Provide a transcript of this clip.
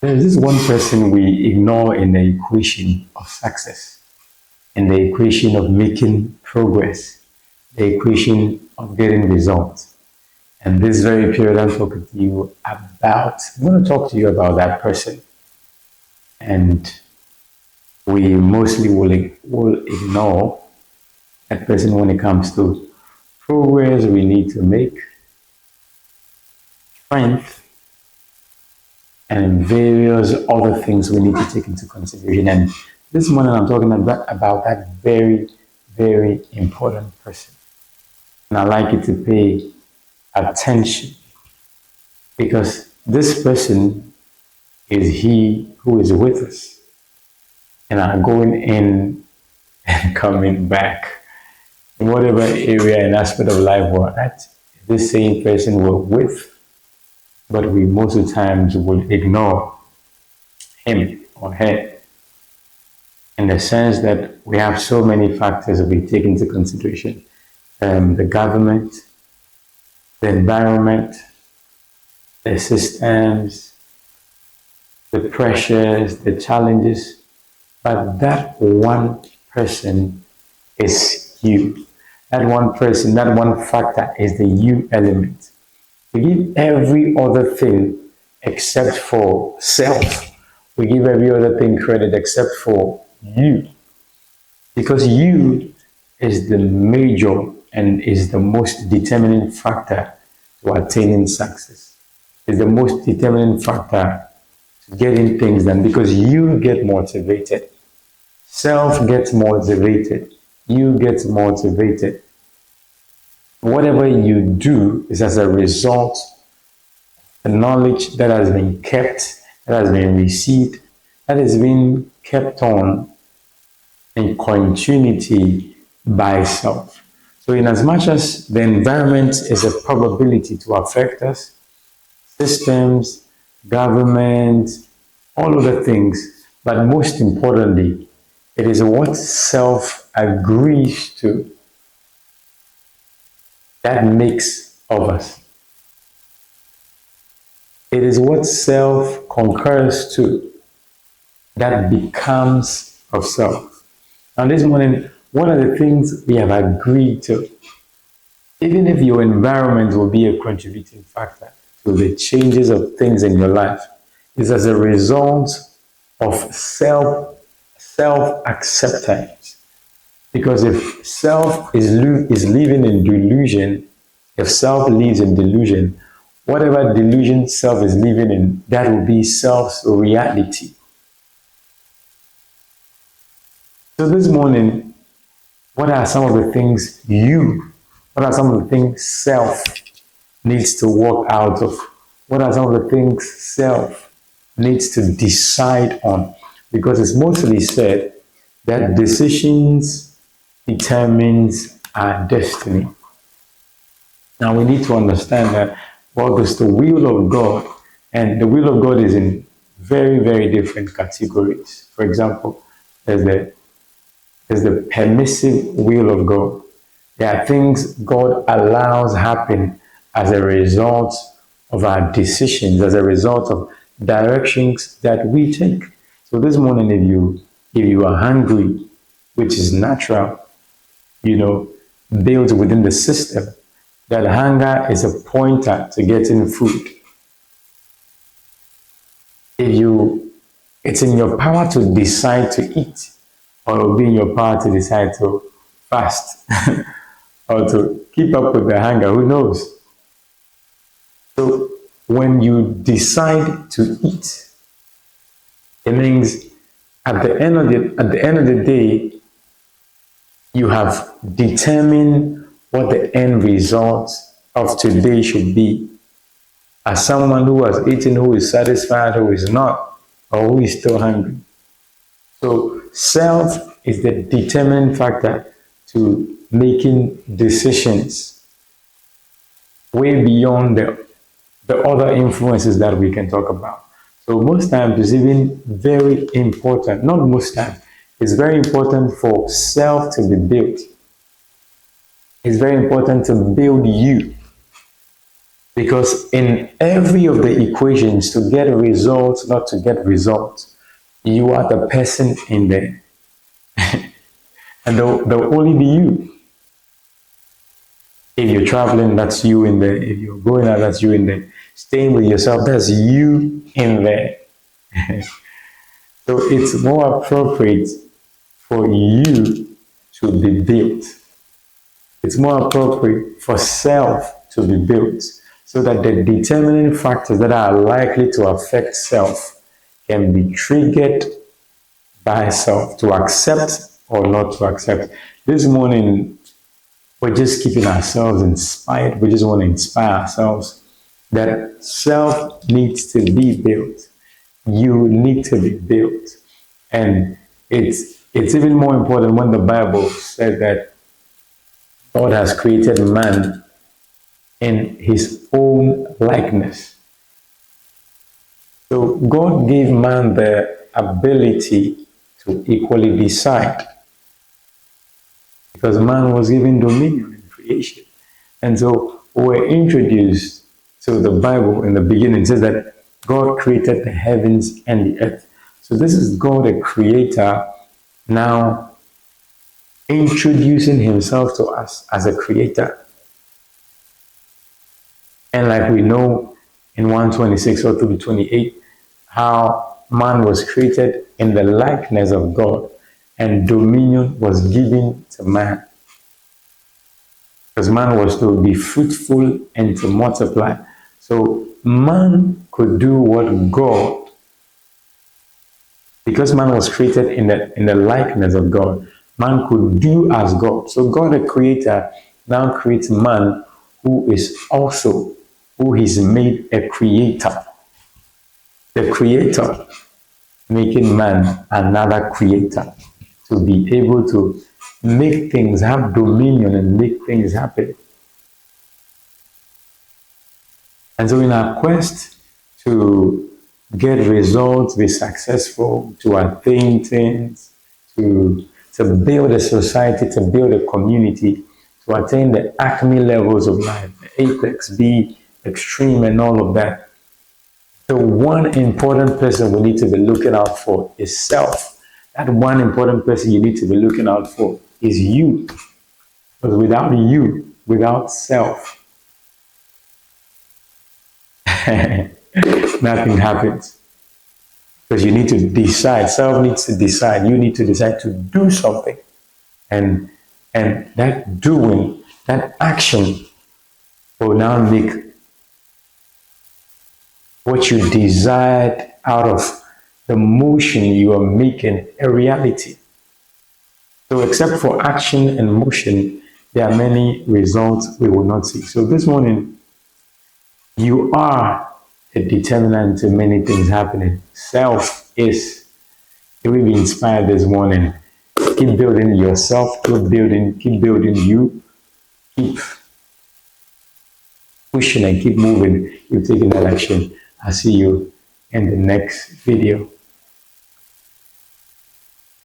There's this one person we ignore in the equation of success, in the equation of making progress, the equation of getting results. And this very period, I'm going to talk to you about that person. And we mostly will ignore that person when it comes to progress we need to make, strength, and various other things we need to take into consideration. And this morning I'm talking about that very, very important person. And I'd like you to pay attention because this person is he who is with us and are going in and coming back in whatever area and aspect of life we're at. This same person we're with, but we most of the times will ignore him or her in the sense that we have so many factors we take into consideration. The government, the environment, the systems, the pressures, the challenges, but that one person is you. That one person, that one factor is the you element. We give every other thing except for self. We give every other thing credit except for you. Because you is the major and is the most determining factor to attaining success. It's the most determining factor to getting things done because you get motivated. Self gets motivated. You get motivated. Whatever you do is as a result of the knowledge that has been kept, that has been received, that has been kept on in continuity by self. So in as much as the environment is a probability to affect us, systems, government, all of the things, but most importantly, it is what self agrees to that makes of us. It is what self concurs to that becomes of self. Now this morning, what are the things we have agreed to? Even if your environment will be a contributing factor to the changes of things in your life, it's as a result of self-acceptance. Because if self is living in delusion, if self lives in delusion, whatever delusion self is living in, that will be self's reality. So this morning, what are some of the things self needs to work out of? What are some of the things self needs to decide on? Because it's mostly said that decisions determines our destiny. Now we need to understand that what is the will of God, and the will of God is in very, very different categories. For example, there's the permissive will of God. There are things God allows happen as a result of our decisions, as a result of directions that we take. So this morning, if you are hungry, which is natural, built within the system, that hunger is a pointer to getting food. It's in your power to decide to eat, or it will be in your power to decide to fast, or to keep up with the hunger, who knows? So when you decide to eat, it means at the end of the day, you have determined what the end result of today should be. As someone who has eaten, who is satisfied, who is not, or who is still hungry. So self is the determining factor to making decisions way beyond the other influences that we can talk about. So most times it's even very important, not most times, it's very important for self to be built. It's very important to build you. Because in every of the equations, to get results, not to get results, you are the person in there. And there'll only be you. If you're traveling, that's you in there. If you're going out, that's you in there. Staying with yourself, that's you in there. So it's more appropriate for you to be built. It's more appropriate for self to be built so that the determining factors that are likely to affect self can be triggered by self to accept or not to accept. This morning, we're just keeping ourselves inspired. We just want to inspire ourselves that self needs to be built. You need to be built. And it's even more important when the Bible said that God has created man in his own likeness. So God gave man the ability to equally decide because man was given dominion in creation. And so we're introduced to the Bible in the beginning. It says that God created the heavens and the earth. So this is God, a creator, now introducing himself to us as a creator. And like we know in 126 or 228, how man was created in the likeness of God and dominion was given to man. Because man was to be fruitful and to multiply. So man could do what God, because man was created in the likeness of God, man could do as God. So God, the creator, now creates man who is made a creator. The creator making man another creator to be able to make things, have dominion and make things happen. And so in our quest to get results, be successful, to attain things, to build a society, to build a community, to attain the acme levels of life, the apex, be extreme and all of that, the one important person we need to be looking out for is self. That one important person you need to be looking out for is you. Because without you, without self, nothing happens. Because you need to decide. Self needs to decide. You need to decide to do something. And that doing, that action will now make what you desired out of the motion you are making a reality. So except for action and motion, there are many results we will not see. So this morning, you are a determinant to many things happening. Self is. You will be inspired this morning. Keep building yourself, keep building you, keep pushing and keep moving. You're taking that action. I'll see you in the next video.